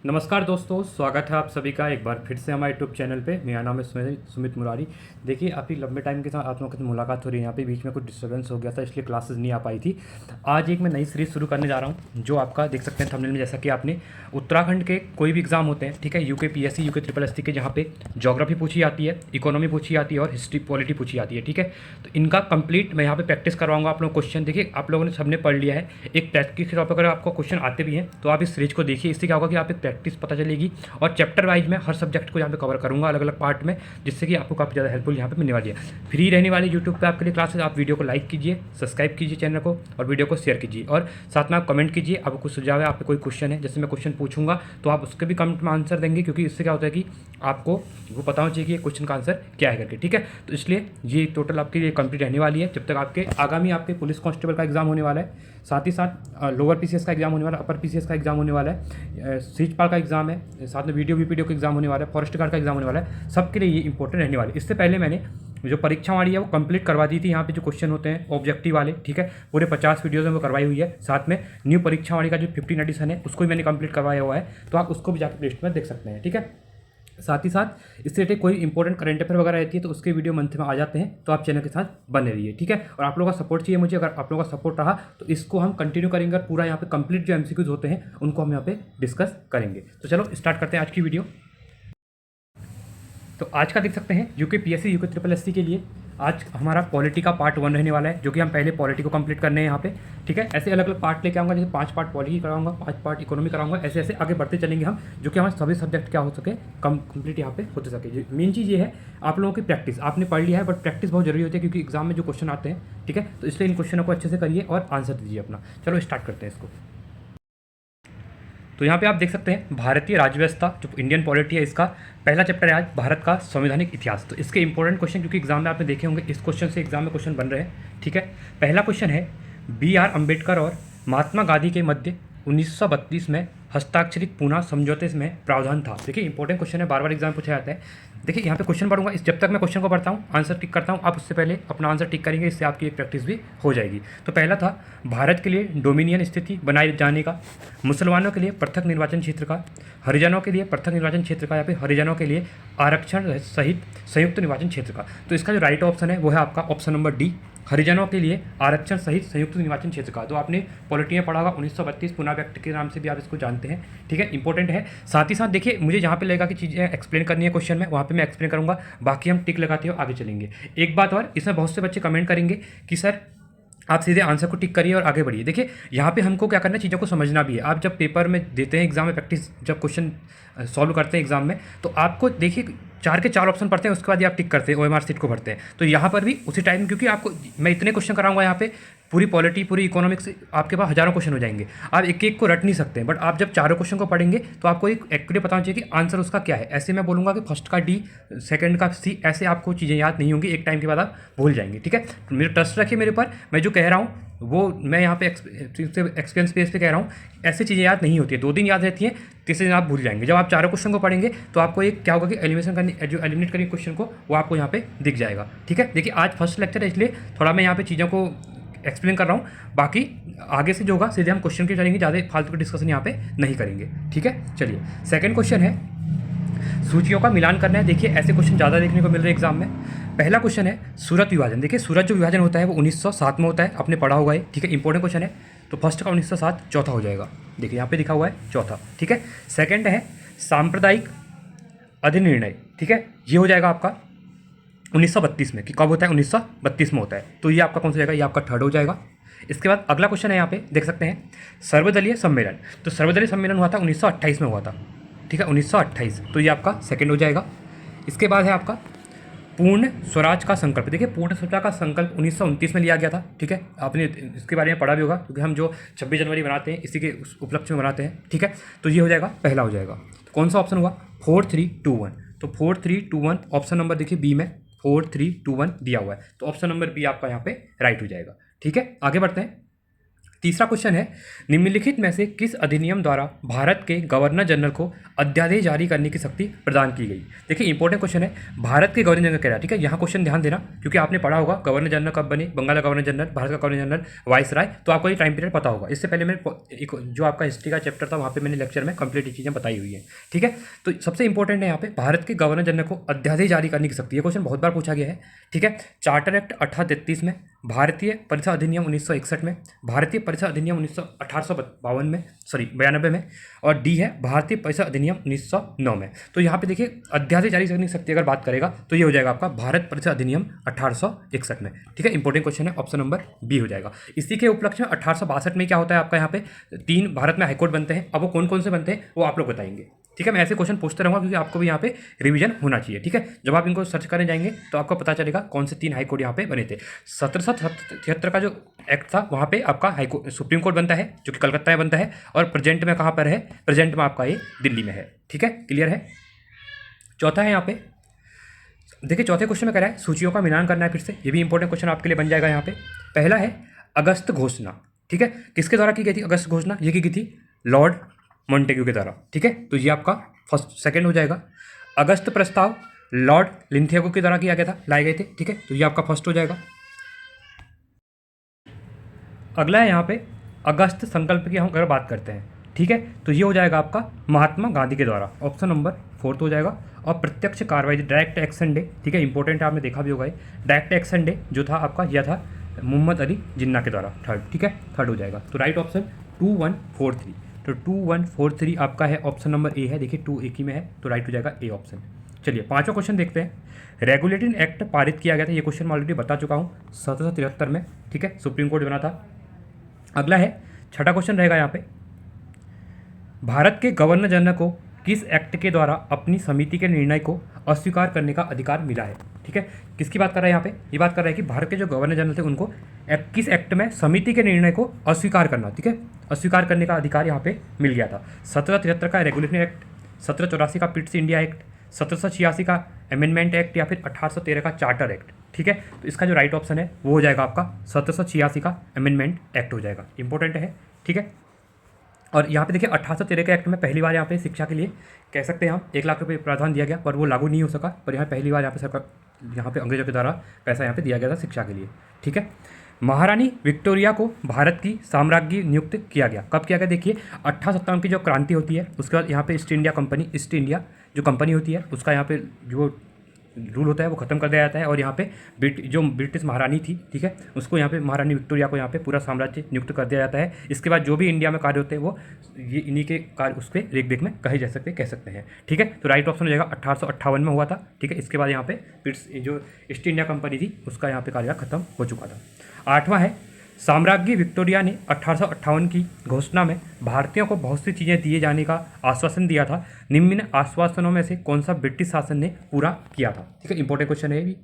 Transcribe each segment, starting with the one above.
नमस्कार दोस्तों, स्वागत है आप सभी का एक बार फिर से हमारे यूट्यूब चैनल पे। मेरा नाम है सुमित मुरारी। देखिए, अभी लंबे टाइम के साथ आप लोगों की मुलाकात हो रही है। यहाँ पे बीच में कुछ डिस्टर्बेंस हो गया था, इसलिए क्लासेस नहीं आ पाई थी। आज एक मैं नई सीरीज़ शुरू करने जा रहा हूँ, जो आपका देख सकते हैं थंबनेल में। जैसा कि आपने उत्तराखंड के कोई भी एग्ज़ाम होते हैं, ठीक है, UK PSC, UK triple SC के, जहाँ पे ज्योग्राफी पूछी जाती है, इकोनॉमी पूछी जाती है और हिस्ट्री पॉलिटी पूछी जाती है, ठीक है। तो इनका कंप्लीट मैं यहाँ पे प्रैक्टिस करवाऊंगा आप लोग क्वेश्चन। देखिए, आप लोगों ने सबने पढ़ लिया है। एक प्रैक्टिस के तौर पर अगर आपको क्वेश्चन आते भी हैं तो आप इस सीरीज को देखिए। इससे क्या होगा कि आप एक प्रैक्टिस पता चलेगी, और चैप्टर वाइज मैं हर सब्जेक्ट को यहाँ पे कवर करूँगा अलग अलग पार्ट में, जिससे कि आपको काफ़ी ज़्यादा हेल्पफुल यहाँ पे मिलने वाली है। फ्री रहने वाली यूट्यूब पे आपके लिए क्लासेस। आप वीडियो को लाइक कीजिए, सब्सक्राइब कीजिए चैनल को, और वीडियो को शेयर कीजिए, और साथ में आप कमेंट कीजिए। आपको कुछ सुझाव है, आपको कोई क्वेश्चन है, जैसे मैं क्वेश्चन पूछूंगा तो आप उसके भी कमेंट में आंसर देंगे, क्योंकि इससे क्या होता है कि आपको वो पता होना चाहिए कि क्वेश्चन का आंसर क्या है करके, ठीक है। तो इसलिए ये टोटल आपके लिए कंप्लीट रहने वाली है, जब तक आपके आगामी आपके पुलिस कांस्टेबल का एग्जाम होने वाला है, साथ ही साथ लोअर पीसीएस का एग्जाम होने वाला है, अपर पीसीएस का एग्जाम होने वाला है, सीजपाल का एग्जाम है, साथ में वीडियो वीपीडीओ का एग्जाम होने वाला है, फॉरेस्ट गार्ड का एग्जाम होने वाला है। सबके लिए ये इंपॉर्टेंट रहने वाली है। इससे पहले मैंने जो परीक्षा वाली है वो कंप्लीट करवा दी थी। यहाँ पे जो क्वेश्चन होते हैं ऑब्जेक्टिव वाले, ठीक है, पूरे 50 वीडियोज़ में वो करवाई हुई है। साथ में न्यू परीक्षा वाली का जो 15 एडिशन है उसको भी मैंने कंप्लीट करवाया हुआ है, तो आप उसको भी जाकर प्लेलिस्ट में देख सकते हैं, ठीक है। साथ ही साथ इससे रिलेटेड कोई इंपॉर्टेंट करंट अफेयर वगैरह रहती है तो उसके वीडियो मंथ में आ जाते हैं, तो आप चैनल के साथ बने रहिए, ठीक है। और आप लोगों का सपोर्ट चाहिए मुझे। अगर आप लोगों का सपोर्ट रहा तो इसको हम कंटिन्यू करेंगे, और पूरा यहाँ पे कंप्लीट जो एमसीक्यूज होते हैं उनको हम यहाँ पे डिस्कस करेंगे। तो चलो स्टार्ट करते हैं आज की वीडियो। तो आज का देख सकते हैं UK PSC, UK triple SC के लिए आज हमारा पॉलिटी का पार्ट 1 रहने वाला है, जो कि हम पहले पॉलिटी को कंप्लीट करने हैं यहाँ पे, ठीक है। ऐसे अलग अलग पार्ट लेके आऊँगा, जैसे 5 पार्ट पॉलिटी कराऊंगा, 5 पार्ट इकोनॉमी कराऊंगा, ऐसे ऐसे आगे बढ़ते चलेंगे हम, जो कि हमारे सभी सब्जेक्ट क्या हो सके, कंप्लीट यहाँ पे होते सके। मेन चीज़ ये है आप लोगों की प्रैक्टिस। आपने पढ़ लिया है, बट प्रैक्टिस बहुत जरूरी होती है, क्योंकि एग्जाम में जो क्वेश्चन आते हैं, ठीक है, तो इसलिए इन क्वेश्चनों को अच्छे से करिए और आंसर दीजिए अपना। चलो स्टार्ट करते हैं इसको। तो यहाँ पे आप देख सकते हैं भारतीय राज्य व्यवस्था, जो इंडियन पॉलिटी है, इसका पहला चैप्टर है आज, भारत का संवैधानिक इतिहास। तो इसके इंपॉर्टेंट क्वेश्चन, क्योंकि एग्जाम में आपने देखे होंगे, इस क्वेश्चन से एग्जाम में क्वेश्चन बन रहे हैं, ठीक है। पहला क्वेश्चन है, BR अम्बेडकर और महात्मा गांधी के मध्य 1932 में हस्ताक्षरित पूना समझौते में प्रावधान था। देखिए, इंपॉर्टेंट क्वेश्चन है, बार बार एग्जाम पूछा जाता है। देखिए, यहाँ पे क्वेश्चन पढ़ूंगा, इस जब तक मैं क्वेश्चन को पढ़ता हूँ, आंसर टिक करता हूँ, आप उससे पहले अपना आंसर टिक करेंगे, इससे आपकी एक प्रैक्टिस भी हो जाएगी। तो पहला था, भारत के लिए डोमिनियन स्थिति बनाए जाने का, मुसलमानों के लिए पृथक निर्वाचन क्षेत्र का, हरिजनों के लिए पृथक निर्वाचन क्षेत्र का, या फिर हरिजनों के लिए आरक्षण सहित संयुक्त निर्वाचन क्षेत्र का। तो इसका जो राइट ऑप्शन है वो है आपका ऑप्शन नंबर डी, हरिजनों के लिए आरक्षण सहित संयुक्त निर्वाचन क्षेत्र का। तो आपने पॉलिटी में पढ़ा होगा 1932 पुना एक्ट के नाम से भी आप इसको जानते हैं, ठीक है, इंपॉर्टेंट है। साथ ही साथ देखिए, मुझे जहाँ पे लगेगा कि चीज़ें एक्सप्लेन करनी है क्वेश्चन में, वहाँ पे मैं एक्सप्लेन करूँगा, बाकी हम टिक लगाते हुए आगे चलेंगे। एक बात और, इसमें बहुत से बच्चे कमेंट करेंगे कि सर आप सीधे आंसर को टिक करिए और आगे बढ़िए। देखिए, यहाँ पे हमको क्या करना है, चीज़ों को समझना भी है। आप जब पेपर में देते हैं एग्जाम में, प्रैक्टिस जब क्वेश्चन सॉल्व करते हैं एग्जाम में, तो आपको देखिए 4 के 4 ऑप्शन पढ़ते हैं, उसके बाद ये आप टिक करते हैं, OMR सीट को भरते हैं। तो यहाँ पर भी उसी टाइम, क्योंकि आपको मैं इतने क्वेश्चन कराऊंगा यहाँ पे, पूरी पॉलिटी, पूरी इकोनॉमिक्स, आपके पास हज़ारों क्वेश्चन हो जाएंगे। आप एक एक को रट नहीं सकते, बट आप जब चारों क्वेश्चन को पढ़ेंगे तो आपको एक एक्यूरेट पता होना चाहिए कि आंसर उसका क्या है। ऐसे मैं बोलूँगा कि फर्स्ट का डी, सेकंड का सी, ऐसे आपको चीज़ें याद नहीं होंगी, एक टाइम के बाद आप भूल जाएंगे, ठीक है। तो मेरे ट्रस्ट रखिए मेरे ऊपर, मैं जो कह रहा हूँ वो मैं यहाँ पे एक्सपीरियंस बेस पे कह रहा हूँ। ऐसी चीज़ें याद नहीं होती है, 2 दिन याद रहती हैं, तीसरे दिन आप भूल जाएंगे। जब आप चारों क्वेश्चन को पढ़ेंगे तो आपको एक क्या होगा कि एलिमिनेशन करनी, जो एलिमिनेट करनी क्वेश्चन को, वो आपको यहाँ पे दिख जाएगा, ठीक है। देखिए, आज फर्स्ट लेक्चर है, इसलिए थोड़ा मैं यहाँ पे चीज़ों को एक्सप्लेन कर रहा हूँ। बाकी आगे से जो होगा सीधे हम क्वेश्चन के चलेंगे, ज़्यादा फालतू की डिस्कशन यहाँ पे नहीं करेंगे, ठीक है। चलिए, सेकंड क्वेश्चन है, सूचियों का मिलान करना है। देखिए, ऐसे क्वेश्चन ज़्यादा देखने को मिल रहे हैं एग्जाम में। पहला क्वेश्चन है सूरत विभाजन। देखिए, सूरत जो विभाजन होता है वो 1907 में होता है, आपने पढ़ा होगा ये, ठीक है, इंपॉर्टेंट क्वेश्चन है। तो फर्स्ट का 1907, चौथा हो जाएगा, देखिए यहाँ पे लिखा हुआ है चौथा, ठीक है। सेकंड है सांप्रदायिक अधिनिर्णय, ठीक है, ये हो जाएगा आपका 1932 में, कि कब होता है, 1932 में होता है, तो ये आपका कौन सा जाएगा, ये आपका थर्ड हो जाएगा। इसके बाद अगला क्वेश्चन है, यहाँ पे देख सकते हैं सर्वदलीय सम्मेलन। तो सर्वदलीय सम्मेलन हुआ था 1928 में हुआ था, ठीक है, 1928, तो ये आपका सेकंड हो जाएगा। इसके बाद है आपका पूर्ण स्वराज का संकल्प। देखिए, पूर्ण स्वराज का संकल्प 1929 में लिया गया था, ठीक है, आपने इसके बारे में पढ़ा भी होगा, क्योंकि हम जो 26 जनवरी बनाते हैं इसी के उपलक्ष्य में बनाते हैं, ठीक है। तो ये हो जाएगा, पहला हो जाएगा। तो कौन सा ऑप्शन हुआ, 4321। तो 4321 ऑप्शन नंबर देखिए बी में 4321 दिया हुआ है, तो ऑप्शन नंबर बी आपका यहाँ पे राइट हो जाएगा, ठीक है। आगे बढ़ते हैं। तीसरा क्वेश्चन है, निम्नलिखित में से किस अधिनियम द्वारा भारत के गवर्नर जनरल को अध्यादेश जारी करने की शक्ति प्रदान की गई। देखिए इंपॉर्टेंट क्वेश्चन है, भारत के गवर्नर जनरल कह रहा है, ठीक है। यहाँ क्वेश्चन ध्यान देना, क्योंकि आपने पढ़ा होगा गवर्नर जनरल कब बने, बंगाल का गवर्नर जनरल, भारत का गवर्नर जनरल, वाइसराय, तो आपको ये टाइम पीरियड पता होगा। इससे पहले मैंने एक जो आपका हिस्ट्री का चैप्टर था वहाँ पर मैंने लेक्चर में कंप्लीट चीज़ें बताई हुई है, ठीक है। तो सबसे इंपॉर्टेंट है यहाँ पे भारत के गवर्नर जनरल को अध्यादेश जारी करने की शक्ति। ये क्वेश्चन बहुत बार पूछा गया है, ठीक है। चार्टर एक्ट 1833 में, भारतीय परिषद अधिनियम 1961 में, भारतीय परिषद अधिनियम 1852 में, 92 में, और डी है भारतीय परिषद अधिनियम 1909 में। तो यहाँ पे देखिए अध्यादेश जारी करने की शक्ति अगर बात करेगा तो ये हो जाएगा आपका भारत परिषद अधिनियम 1861 में, ठीक है। इंपॉर्टेंट क्वेश्चन है, ऑप्शन नंबर बी हो जाएगा। इसी के उपलक्ष्य में 1862 में क्या होता है आपका, यहाँ पे 3 भारत में हाईकोर्ट बनते हैं। अब वो कौन कौन से बनते हैं वो आप लोग बताएंगे, ठीक है। मैं ऐसे क्वेश्चन पूछते रहूँगा क्योंकि आपको भी यहाँ पे रिवीजन होना चाहिए, ठीक है। जब आप इनको सर्च करने जाएंगे तो आपको पता चलेगा कौन से 3 हाई कोर्ट यहाँ पे बने थे। 1773 का जो एक्ट था वहाँ पे आपका हाई कोर्ट सुप्रीम कोर्ट बनता है जो कि कलकत्ता में बनता है, और प्रेजेंट में कहाँ पर है, प्रेजेंट में आपका ये दिल्ली में है, ठीक है। क्लियर है। चौथा है यहाँ पे, देखिए चौथे क्वेश्चन में कह रहा है सूचियों का मिलान करना है फिर से, ये भी इंपॉर्टेंट क्वेश्चन आपके लिए बन जाएगा यहाँ पे। पहला है अगस्त घोषणा, ठीक है। किसके द्वारा की गई थी अगस्त घोषणा, ये की गई थी लॉर्ड मॉन्टेग्यू के द्वारा, ठीक है। तो ये आपका फर्स्ट सेकंड हो जाएगा। अगस्त प्रस्ताव लॉर्ड लिंथेगो के द्वारा किया गया था, लाए गए थे, ठीक है। तो ये आपका फर्स्ट हो जाएगा। अगला है यहाँ पे अगस्त संकल्प की हम अगर बात करते हैं, ठीक है, तो ये हो जाएगा आपका महात्मा गांधी के द्वारा, ऑप्शन नंबर 4 हो जाएगा। और प्रत्यक्ष कार्रवाई डायरेक्ट एक्शन डे, ठीक है, इंपॉर्टेंट है, आपने देखा भी होगा ये डायरेक्ट एक्शन डे जो था आपका यह था मोहम्मद अली जिन्ना के द्वारा, थर्ड, ठीक है, थर्ड हो जाएगा। तो राइट ऑप्शन 2143, तो 2143 आपका है, ऑप्शन नंबर ए है। देखिए 2 एक ही में है तो राइट हो जाएगा ए ऑप्शन। चलिए पांचवा क्वेश्चन देखते हैं। रेगुलेटिंग एक्ट पारित किया गया था, ये क्वेश्चन मैं ऑलरेडी बता चुका हूँ 1773 में, ठीक है, सुप्रीम कोर्ट बना था। अगला है छठा क्वेश्चन रहेगा यहाँ पे, भारत के गवर्नर जनरल को किस एक्ट के द्वारा अपनी समिति के निर्णय को अस्वीकार करने का अधिकार मिला है, ठीक है। किसकी बात कर रहा है यहाँ पे, ये बात कर रहा है कि भारत के जो गवर्नर जनरल थे उनको किस एक्ट में समिति के निर्णय को अस्वीकार करना, ठीक है, अस्वीकार करने का अधिकार यहाँ पे मिल गया था। 1773 का रेगुलेटिंग एक्ट, 1784 का पिट्स इंडिया एक्ट, 1786 का अमेंडमेंट एक्ट, या फिर 1813 का चार्टर एक्ट, ठीक है। तो इसका जो राइट ऑप्शन है वो हो जाएगा आपका 1786 का अमेंडमेंट एक्ट हो जाएगा, इंपॉर्टेंट है, ठीक है। और यहाँ पे देखिए 1813 के एक्ट में पहली बार यहाँ पे शिक्षा के लिए कह सकते हैं हम 1 लाख रुपये प्रावधान दिया गया, पर वो लागू नहीं हो सका, पर यहाँ पहली बार यहाँ पे सरकार यहाँ पे अंग्रेजों के द्वारा पैसा यहाँ पे दिया गया था शिक्षा के लिए, ठीक है। महारानी विक्टोरिया को भारत की साम्राज्ञी नियुक्त किया गया, कब किया गया, देखिए 1857 की जो क्रांति होती है उसके बाद यहाँ पे ईस्ट इंडिया जो कंपनी होती है उसका यहाँ पे जो रूल होता है वो खत्म कर दिया जाता है, और यहाँ पे जो ब्रिटिश महारानी थी, ठीक है, उसको यहाँ पे महारानी विक्टोरिया को यहाँ पे पूरा साम्राज्य नियुक्त कर दिया जाता है। इसके बाद जो भी इंडिया में कार्य होते हैं वो ये इन्हीं के कार्य उस पर रेख देख में कह सकते हैं, ठीक है। तो राइट ऑप्शन हो जाएगा 1858 में हुआ था, ठीक है। इसके बाद यहाँ पे जो ईस्ट इंडिया कंपनी थी उसका यहाँ पे कार्यकाल खत्म हो चुका था। आठवां है साम्राज्ञी विक्टोरिया ने 1858 की घोषणा में भारतीयों को बहुत सी चीज़ें दिए जाने का आश्वासन दिया था, निम्न आश्वासनों में से कौन सा ब्रिटिश शासन ने पूरा किया था, ठीक है, इंपॉर्टेंट क्वेश्चन है ये भी।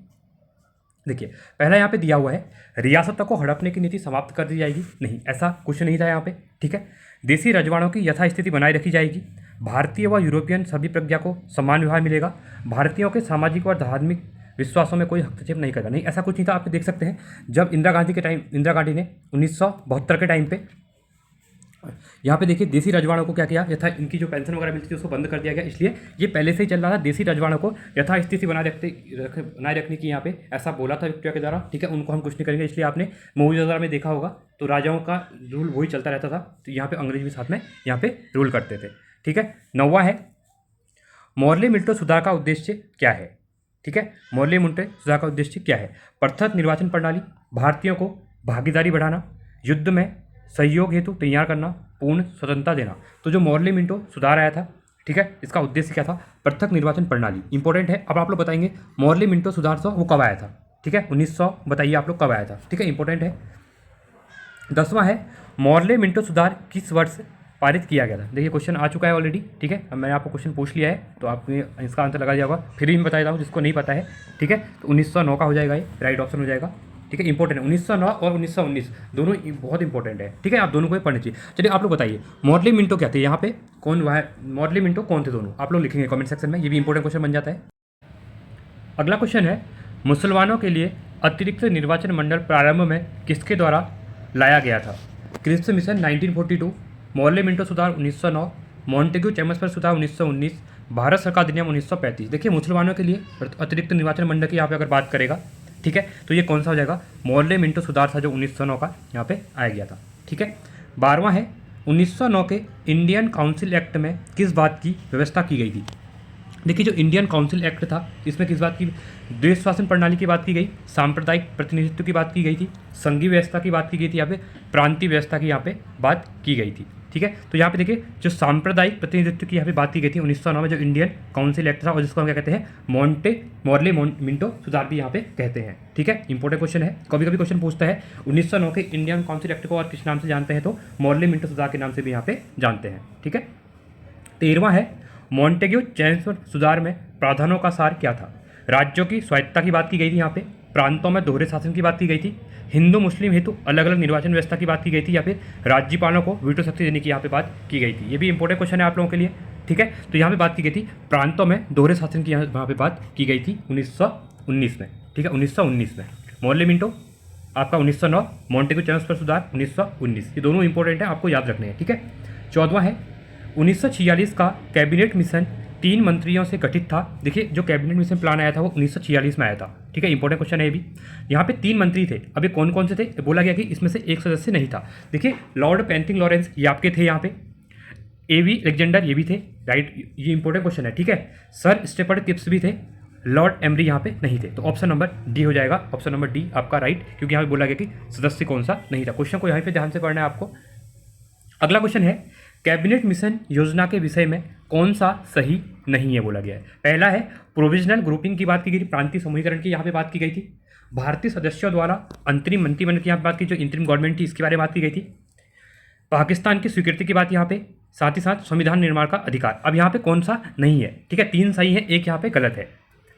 देखिए पहला यहाँ पे दिया हुआ है रियासतों को हड़पने की नीति समाप्त कर दी जाएगी, नहीं ऐसा कुछ नहीं था यहाँ पे, ठीक है। देसी रजवाड़ों की यथास्थिति बनाए रखी जाएगी, भारतीय व यूरोपियन सभी प्रज्ञा को समान व्यवहार मिलेगा, भारतीयों के सामाजिक व धार्मिक विश्वासों में कोई हस्तक्षेप नहीं करेगा, नहीं ऐसा कुछ नहीं था। आप देख सकते हैं जब इंदिरा गांधी ने 1972 के टाइम पे यहाँ पे देखिए देसी रजवाड़ों को क्या किया, यथा इनकी जो पेंशन वगैरह मिलती थी उसको बंद कर दिया गया, इसलिए ये पहले से ही चल रहा था। देसी रजवाड़ों को यथास्थिति बनाए रखने की यहाँ पे ऐसा बोला था विक्टोरिया के द्वारा, ठीक है, उनको हम कुछ नहीं करेंगे। इसलिए आपने मूवीज वगैरह में देखा होगा तो राजाओं का रूल वही चलता रहता था, तो यहाँ पे अंग्रेज भी साथ में यहाँ पे रूल करते थे, ठीक है। 9वां है मॉर्ले मिंटो सुधार का उद्देश्य क्या है, ठीक है, मॉर्ले मिंटो सुधार का उद्देश्य क्या है, पृथक निर्वाचन प्रणाली, भारतीयों को भागीदारी बढ़ाना, युद्ध में सहयोग हेतु तैयार करना, पूर्ण स्वतंत्रता देना। तो जो मॉर्ले मिंटो सुधार आया था, ठीक है, इसका उद्देश्य क्या था, पृथक निर्वाचन प्रणाली, इंपॉर्टेंट है। अब आप लोग बताएंगे मॉर्ले मिंटो सुधार वो कब आया था, ठीक है, 1900 बताइए आप लोग कब आया था, ठीक है, इंपॉर्टेंट है। 10वां है मॉर्ले मिंटो सुधार किस वर्ष पारित किया गया था। देखिए क्वेश्चन आ चुका है ऑलरेडी, ठीक है, अब मैंने आपको क्वेश्चन पूछ लिया है तो आपने इसका आंसर लगा दिया होगा, फिर भी मैं बता देता हूँ जिसको नहीं पता है, ठीक है। तो 1909 का हो जाएगा, ये राइट ऑप्शन हो जाएगा, ठीक है, इंपॉर्टेंट है। 1909 और 1919 दोनों बहुत इंपॉर्टेंट है, ठीक है, आप दोनों को पढ़ने चाहिए। चलिए आप लोग बताइए मॉर्ले मिंटो क्या थे, यहाँ पे कौन वह मॉर्ले मिंटो कौन थे, दोनों आप लोग लिखेंगे कमेंट सेक्शन में, ये भी इंपॉर्टेंट क्वेश्चन बन जाता है। अगला क्वेश्चन है मुसलमानों के लिए अतिरिक्त निर्वाचन मंडल प्रारंभ में किसके द्वारा लाया गया था, क्रिप्स मिशन 1942, मोर्ले मिंटो सुधार 1909, मॉन्टेग्यू चैम्बर्स सुधार 1919, भारत सरकार अधिनियम 1935। देखिए मुसलमानों के लिए अतिरिक्त निर्वाचन मंडल की यहाँ पे अगर बात करेगा, ठीक है, तो ये कौन सा हो जाएगा, मोर्ले मिंटो सुधार था जो 1909 का यहाँ पे आया गया था। ठीक है, 12वां है 1909 के इंडियन काउंसिल एक्ट में किस बात की व्यवस्था की गई थी। देखिए जो इंडियन काउंसिल एक्ट था इसमें किस बात की, देश शासन प्रणाली की बात की गई, सांप्रदायिक प्रतिनिधित्व की बात की गई थी, संघीय व्यवस्था की बात की गई थी, यहाँ पे प्रांतीय व्यवस्था की यहाँ पे बात की गई थी। ठीक है, तो यहाँ पे देखिए जो सांप्रदायिक प्रतिनिधित्व की यहाँ पे बात की गई थी 1909 में जो इंडियन काउंसिल एक्ट था, और जिसको हम क्या कहते हैं, मोर्ले मिंटो सुधार भी यहाँ पे कहते हैं। ठीक है, इंपॉर्टेंट क्वेश्चन है, कभी कभी क्वेश्चन पूछता है 1909 के इंडियन काउंसिल एक्ट को और किस नाम से जानते हैं, तो मोर्ले मिंटो सुधार के नाम से भी यहाँ पे जानते हैं। ठीक है, 13वां है मॉन्टेग्यू चैम्बर्स सुधार में प्रावधानों का सार क्या था। राज्यों की स्वायत्तता की बात की गई थी, यहाँ पे प्रांतों में दोहरे शासन की बात की गई थी, हिंदू मुस्लिम हेतु अलग अलग निर्वाचन व्यवस्था की बात की गई थी, या फिर राज्यपालों को वीटो शक्ति देने की यहाँ पे बात की गई थी। ये भी इंपॉर्टेंट क्वेश्चन है आप लोगों के लिए। ठीक है, तो यहाँ पे बात की गई थी प्रांतों में दोहरे शासन की यहाँ पे बात की गई थी 1919 में। ठीक है, 1919 में मोर्ले मिंटो आपका 1909, मॉन्टेग्यू चैम्बर्स पर सुधार 1919, ये दोनों इंपॉर्टेंट है, आपको याद रखने हैं। ठीक है, 14वां है 1946 का कैबिनेट मिशन 3 मंत्रियों से गठित था। देखिए जो कैबिनेट मिशन प्लान आया था वो 1946 में आया था। ठीक है, इंपॉर्टेंट क्वेश्चन है ये भी। यहाँ पे 3 मंत्री थे, अभी कौन कौन से थे, बोला गया कि इसमें से एक सदस्य नहीं था। देखिए लॉर्ड पेंथिंग लॉरेंस ये आपके थे, यहाँ पे एवी अलेक्जेंडर ये भी थे, राइट, ये इंपॉर्टेंट क्वेश्चन है। ठीक है, सर स्टेफर्ड क्रिप्स भी थे, लॉर्ड एमरी यहाँ पे नहीं थे, तो ऑप्शन नंबर डी हो जाएगा, ऑप्शन नंबर डी आपका राइट, क्योंकि यहाँ पे बोला गया कि सदस्य कौन सा नहीं था। क्वेश्चन को यहाँ पे ध्यान से पढ़ना है आपको। अगला क्वेश्चन है कैबिनेट मिशन योजना के विषय में कौन सा सही नहीं है बोला गया है। पहला है प्रोविजनल ग्रुपिंग की बात की गई थी, प्रांतीय समूहीकरण की यहाँ पे बात की गई थी, भारतीय सदस्यों द्वारा अंतरिम मंत्रिमंडल की यहाँ पे बात की, जो इंतरिम गवर्नमेंट थी इसके बारे में बात की गई थी, पाकिस्तान की स्वीकृति की बात यहाँ पे, साथ ही साथ संविधान निर्माण का अधिकार। अब यहाँ पे कौन सा नहीं है, ठीक है, 3 सही है, एक यहाँ पे गलत है।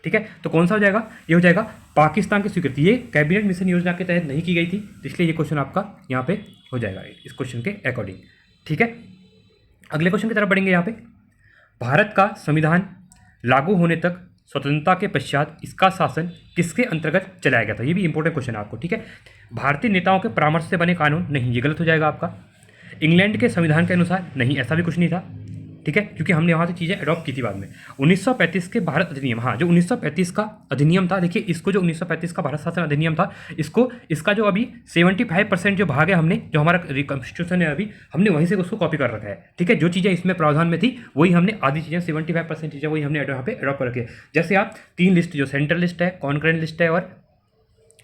ठीक है, तो कौन सा हो जाएगा, ये हो जाएगा पाकिस्तान की स्वीकृति, ये कैबिनेट मिशन योजना के तहत नहीं की गई थी, इसलिए ये क्वेश्चन आपका यहाँ पे हो जाएगा इस क्वेश्चन के अकॉर्डिंग। ठीक है, अगले क्वेश्चन की तरफ बढ़ेंगे। यहाँ पे भारत का संविधान लागू होने तक स्वतंत्रता के पश्चात इसका शासन किसके अंतर्गत चलाया गया था, ये भी इंपॉर्टेंट क्वेश्चन है आपको। ठीक है, भारतीय नेताओं के परामर्श से बने कानून नहीं, ये गलत हो जाएगा आपका। इंग्लैंड के संविधान के अनुसार नहीं, ऐसा भी कुछ नहीं था। ठीक है, क्योंकि हमने वहाँ से चीज़ें अडॉप्ट की थी बाद में। 1935 के भारत अधिनियम, हाँ जो 1935 का अधिनियम था, देखिए इसको जो 1935 का भारत शासन अधिनियम था, इसका जो अभी 75% जो भाग है, हमने जो हमारा कॉन्स्टिट्यूशन है अभी हमने वहीं से उसको कॉपी कर रखा है। ठीक है, जो चीज़ें इसमें प्रावधान में थी वही हमने आधी चीज़ें 75% चीज़ें वही हमने यहाँ पे अडॉप्ट कर रखी है। जैसे आप 3 लिस्ट, जो सेंट्रल लिस्ट है, कॉन्करेंट लिस्ट है और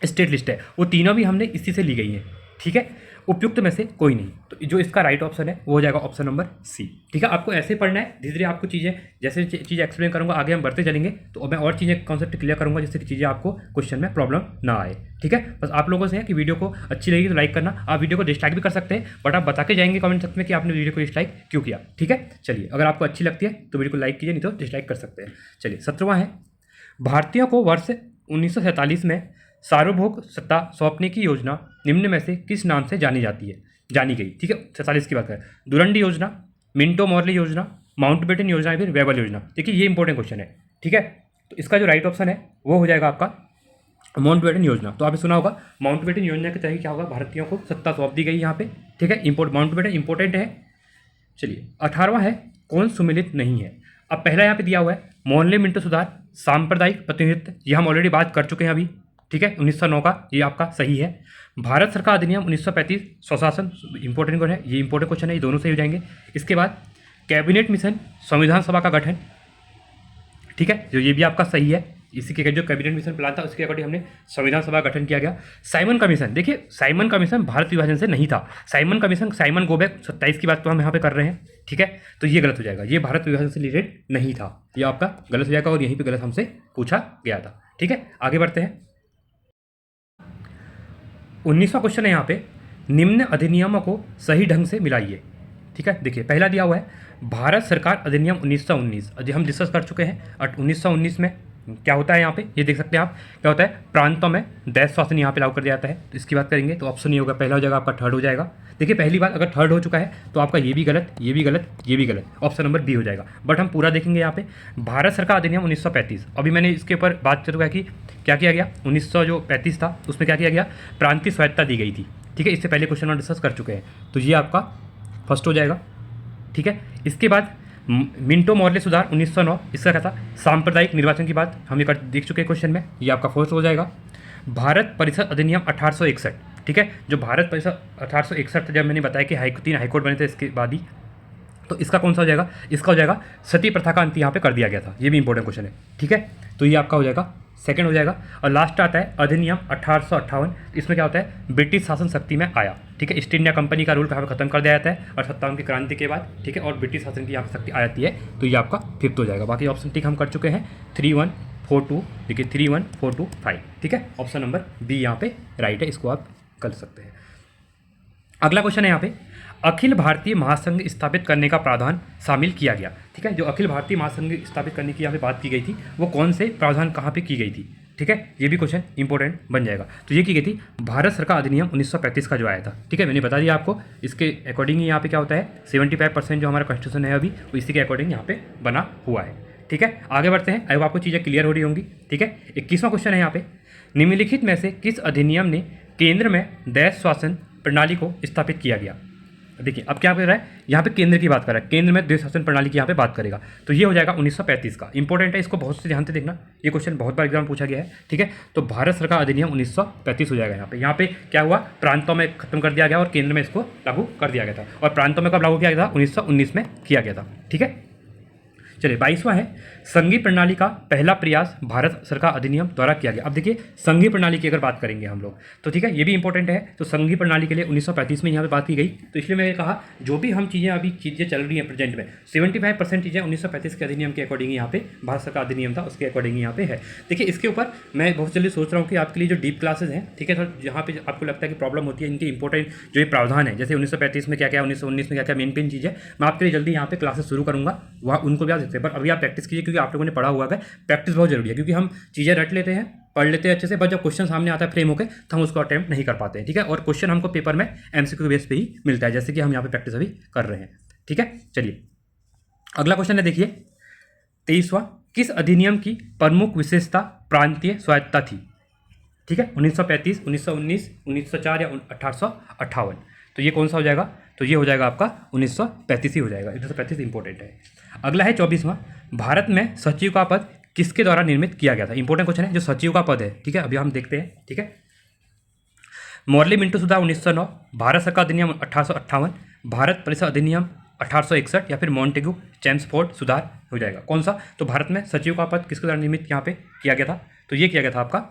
स्टेट लिस्ट है, वो तीनों भी हमने इसी से ली गई हैं। ठीक है, उपयुक्त में से कोई नहीं, तो जो इसका राइट ऑप्शन है वो हो जाएगा ऑप्शन नंबर सी। ठीक है, आपको ऐसे पढ़ना है, धीरे धीरे आपको चीज़ें जैसे चीज़ें एक्सप्लेन करूंगा आगे हम बढ़ते चलेंगे, तो मैं और चीज़ें कॉन्सेप्ट क्लियर करूंगा जिससे कि चीज़ें आपको क्वेश्चन में प्रॉब्लम ना आए। ठीक है, बस आप लोगों से है कि वीडियो को अच्छी लगेगी तो लाइक करना, आप वीडियो को डिसलाइक भी कर सकते हैं, बट आप बता के जाएंगे कमेंट सेक्शन में कि आपने वीडियो को डिसलाइक क्यों किया। ठीक है, चलिए अगर आपको अच्छी लगती है तो वीडियो को लाइक कीजिए, नहीं तो डिसलाइक कर सकते हैं। चलिए 17वां है भारतीयों को वर्ष 1947 में सार्वभौम सत्ता सौंपने की योजना निम्न में से किस नाम से जानी गई। ठीक है, 47 की बात करें, दुरंडी योजना, मिंटो मॉर्ले योजना, माउंटबेटन योजना या फिर वेबल योजना। देखिए ये इंपॉर्टेंट क्वेश्चन है। ठीक है, तो इसका जो राइट ऑप्शन है वो हो जाएगा आपका माउंटबेटन योजना। तो आपने सुना होगा माउंटबेटन योजना के तहत क्या होगा, भारतीयों को सत्ता सौंप दी गई यहाँ पे। ठीक है, माउंटबेटन इंपॉर्टेंट है। चलिए 18वां है कौन सुमिलित नहीं है। अब पहला यहाँ पे दिया हुआ है मोर्ले मिंटो सुधार, सांप्रदायिक प्रतिनिधित्व, ये हम ऑलरेडी बात कर चुके हैं अभी। ठीक है, 1909 का ये आपका सही है। भारत सरकार अधिनियम 1935 स्वशासन इंपॉर्टेंट क्वेश्चन है, ये इंपॉर्टेंट क्वेश्चन है, ये दोनों सही हो जाएंगे। इसके बाद कैबिनेट मिशन संविधान सभा का गठन, ठीक है, जो ये भी आपका सही है, इसी के जो कैबिनेट मिशन प्लान था उसके अकॉर्डिंग हमने संविधान सभा गठन किया गया। साइमन कमीशन, देखिए साइमन कमीशन भारत विभाजन से नहीं था, साइमन कमीशन साइमन गोबैक 27 की बात तो हम यहाँ पे कर रहे हैं। ठीक है, तो ये गलत हो जाएगा, ये भारत विभाजन से रिलेटेड नहीं था, ये आपका गलत हो जाएगा और यहीं पे गलत हमसे पूछा गया था। ठीक है, आगे बढ़ते हैं। 19वां क्वेश्चन है यहाँ पे, निम्न अधिनियमों को सही ढंग से मिलाइए। ठीक है, देखिए पहला दिया हुआ है भारत सरकार अधिनियम 1919, अभी हम डिस्कस कर चुके हैं। 1919 में क्या होता है यहाँ पे, ये देख सकते हैं आप, क्या होता है, प्रांतों में देश शासन यहाँ पे लागू कर दिया जाता है। तो इसकी बात करेंगे तो ऑप्शन ये होगा, पहला हो जाएगा आपका, थर्ड हो जाएगा। देखिए पहली बात अगर थर्ड हो चुका है तो आपका ये भी गलत, ये भी गलत, ये भी गलत, ऑप्शन नंबर बी हो जाएगा। बट हम पूरा देखेंगे यहाँ पे, भारत सरकार अधिनियम 1935, अभी मैंने इसके ऊपर बात कर चुका है कि क्या किया गया, 1935 था उसमें क्या किया गया, प्रांतीय स्वायत्तता दी गई थी। ठीक है, इससे पहले क्वेश्चन हम डिस्कस कर चुके हैं, तो ये आपका फर्स्ट हो जाएगा। ठीक है, इसके बाद मिंटो मॉर्ले सुधार 1909, इसका क्या था, सांप्रदायिक निर्वाचन की बात हम ये देख चुके हैं क्वेश्चन में, ये आपका फर्स्ट हो जाएगा। भारत परिषद अधिनियम 1861, ठीक है, जो भारत परिषद 1861 जब मैंने बताया कि 3 हाईकोर्ट बने थे इसके बाद ही, तो इसका कौन सा हो जाएगा, इसका हो जाएगा सती प्रथा का अंत यहाँ पे कर दिया गया था, ये भी इंपॉर्टेंट क्वेश्चन है। ठीक है, तो ये आपका हो जाएगा सेकंड हो जाएगा। और लास्ट आता है अधिनियम 1858, इसमें क्या होता है, ब्रिटिश शासन शक्ति में आया। ठीक है, ईस्ट इंडिया कंपनी का रूल कहाँ पर खत्म कर दिया जाता है और 57 की क्रांति के बाद, ठीक है, और ब्रिटिश शासन की यहाँ पर शक्ति आ जाती है, तो ये आपका फिफ्थ हो जाएगा। बाकी ऑप्शन ठीक हम कर चुके हैं 3, 1, 4, 2, देखिए 3, 1, 4, 2, 5, ठीक है, ऑप्शन नंबर बी यहाँ पे राइट है, इसको आप कर सकते हैं। अगला क्वेश्चन है यहाँ पे, अखिल भारतीय महासंघ स्थापित करने का प्रावधान शामिल किया गया। ठीक है, जो अखिल भारतीय महासंघ स्थापित करने की यहाँ पे बात की गई थी, वो कौन से प्रावधान कहाँ पे की गई थी। ठीक है, ये भी क्वेश्चन इंपॉर्टेंट बन जाएगा। तो ये की गई थी भारत सरकार अधिनियम 1935 का जो आया था। ठीक है, मैंने बता दिया आपको, इसके अकॉर्डिंग ही यहाँ पे क्या होता है, 75% जो हमारा कॉन्स्टिट्यूशन है अभी, वो इसी के अकॉर्डिंग यहाँ पे बना हुआ है। ठीक है, आगे बढ़ते हैं, अब आपको चीज़ें क्लियर हो रही होंगी। ठीक है, 21वां क्वेश्चन है यहाँ पे, निम्नलिखित में से किस अधिनियम ने केंद्र में देश शासन प्रणाली को स्थापित किया गया। देखिए अब क्या कर रहा है, यहाँ पे केंद्र की बात कर रहा है, केंद्र में देश शासन प्रणाली की यहाँ पे बात करेगा, तो ये हो जाएगा 1935 का। इंपॉर्टेंट है, इसको बहुत से ध्यान से देखना, ये क्वेश्चन बहुत बार एग्जाम पूछा गया है। ठीक है, तो भारत सरकार अधिनियम 1935 हो जाएगा। यहाँ पे क्या हुआ, प्रांतों में खत्म कर दिया गया और केंद्र में इसको लागू कर दिया गया था। और प्रांतों में कब लागू किया गया था, 1919 में किया गया था। ठीक है, चलिए 22वां है, संघीय प्रणाली का पहला प्रयास भारत सरकार अधिनियम द्वारा किया गया। अब देखिए संघीय प्रणाली की अगर बात करेंगे हम लोग, तो ठीक है, ये भी इंपॉर्टेंट है। तो संघीय प्रणाली के लिए 1935 में यहाँ पे बात की गई, तो इसलिए मैंने कहा जो भी हम चीज़ें अभी चीज़ें चल रही हैं प्रेजेंट में, 75% चीज़ें 1935 के अधिनियम के अकॉर्डिंग यहाँ पे भारत सरकार अधिनियम था उसके अकॉर्डिंग यहाँ पे है। देखिए इसके ऊपर मैं बहुत जल्दी सोच रहा हूँ कि आपके लिए जो डीप क्लासेज हैं, ठीक है, तो जहाँ पे आपको लगता है कि प्रॉब्लम होती है, इनके इंपॉर्टेंट जो ये प्रावधान है, जैसे 1935 में क्या क्या, 1919 में क्या क्या मेन चीज़ है, मैं आपके लिए जल्दी यहाँ पे क्लासेस शुरू करूँगा, वहाँ उनको भी आ सकते हैं। पर अभी आप प्रैक्टिस कीजिए, क्योंकि आप लोगों ने पढ़ा हुआ है, प्रैक्टिस बहुत जरूरी है, क्योंकि हम चीज़ें रट लेते हैं, पढ़ लेते हैं अच्छे से, बट जब क्वेश्चन सामने आता है फ्रेम होकर, तो हम उसको अटेम्प्ट नहीं कर पाते हैं। ठीक है, और क्वेश्चन हमको पेपर में एमसीक्यू बेस पे ही मिलता है, जैसे कि हम यहाँ पे प्रैक्टिस अभी कर रहे हैं। ठीक है, चलिए अगला क्वेश्चन है, देखिए 23वां, किस अधिनियम की प्रमुख विशेषता प्रांतीय स्वायत्तता थी। ठीक है, 1935, 1919, 1904 या 1858, तो ये कौन सा हो जाएगा, तो ये हो जाएगा आपका 1935 ही हो जाएगा। 1935 इंपॉर्टेंट है। अगला है 24वां, भारत में सचिव का पद किसके द्वारा निर्मित किया गया था। इंपॉर्टेंट क्वेश्चन है, जो सचिव का पद है। ठीक है, अभी हम देखते हैं। ठीक है, मॉर्ले मिंटो सुधार 1909, भारत सरकार अधिनियम 1858, भारत परिषद अधिनियम 1861 या फिर मॉन्टेग्यू चैम्सफोर्ड सुधार हो जाएगा। कौन सा, तो भारत में सचिव का पद किसके द्वारा निर्मित यहाँ पे किया गया था, तो ये किया गया था आपका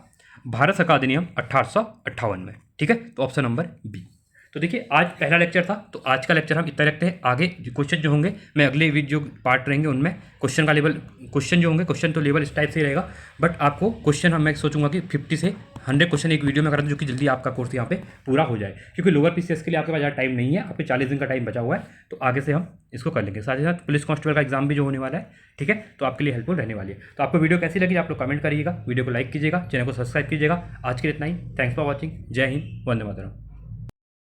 भारत सरकार अधिनियम 1858 में। ठीक है, तो ऑप्शन नंबर बी। तो देखिए आज पहला लेक्चर था, तो आज का लेक्चर हम इतना रखते हैं। आगे क्वेश्चन जो होंगे, मैं अगले वीडियो पार्ट रहेंगे उनमें क्वेश्चन का लेवल, क्वेश्चन जो होंगे, क्वेश्चन तो लेवल इस टाइप से ही रहेगा, बट आपको क्वेश्चन मैं सोचूंगा कि 50 से 100 क्वेश्चन एक वीडियो में करा दूँ, जो कि जल्दी आपका कोर्स यहाँ पे पूरा हो जाए, क्योंकि लोअर पीसीएस के लिए आपके पास ज़्यादा टाइम नहीं है, आपके 40 दिन का टाइम बचा हुआ है, तो आगे से हम इसको कर लेंगे। साथ ही साथ पुलिस कांस्टेबल का एग्जाम भी जो होने वाला है, ठीक है, तो आपके लिए हेल्पफुल रहने वाली है। तो आपको वीडियो कैसी लगी आप लोग कमेंट करिएगा, वीडियो को लाइक कीजिएगा, चैनल को सब्सक्राइब कीजिएगा। आज के लिए इतना ही, थैंक्स फॉर वॉचिंग, जय हिंद, वंदे मातरम।